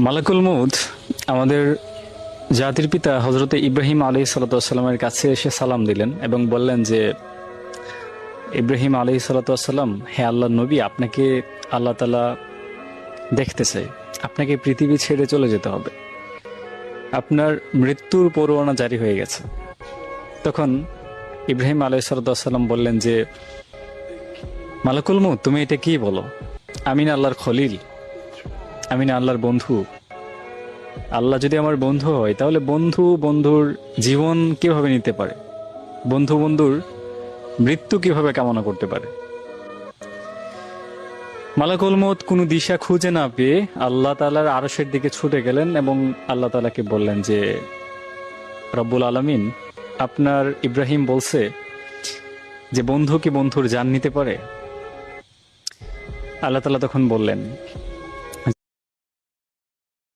মালাকুল মউত আমাদের জাতির পিতা হজরত ইব্রাহিম আলাইহিসসালামের কাছে এসে সালাম দিলেন এবং বললেন যে, ইব্রাহিম আলাইহিসসালাম, হে আল্লাহর নবী, আপনাকে আল্লাহ তাআলা দেখতে চাই, আপনাকে পৃথিবী ছেড়ে চলে যেতে হবে, আপনার মৃত্যুর পরোয়ানা জারি হয়ে গেছে। তখন ইব্রাহিম আলাইহিসসালাম বললেন যে, মালাকুল মউত, তুমি এটা কি বলো? আমি না আল্লাহর খলিল, আমি না আল্লাহর বন্ধু। আল্লাহ যদি আমার বন্ধু হয় তাহলে বন্ধু বন্ধুর জীবন কিভাবে নিতে পারে, বন্ধু বন্ধুর মৃত্যু কিভাবে কামনা করতে পারে? মালাকুল মউত কোনো দিশা খুঁজে না পেয়ে আল্লাহ তাআলার আরশের দিকে ছুটে গেলেন এবং আল্লাহ তাআলাকে বললেন যে, রব্বুল আলামিন, আপনার ইব্রাহিম বলছে যে বন্ধু কি বন্ধুর জান নিতে পারে? আল্লাহ তাআলা তখন বললেন,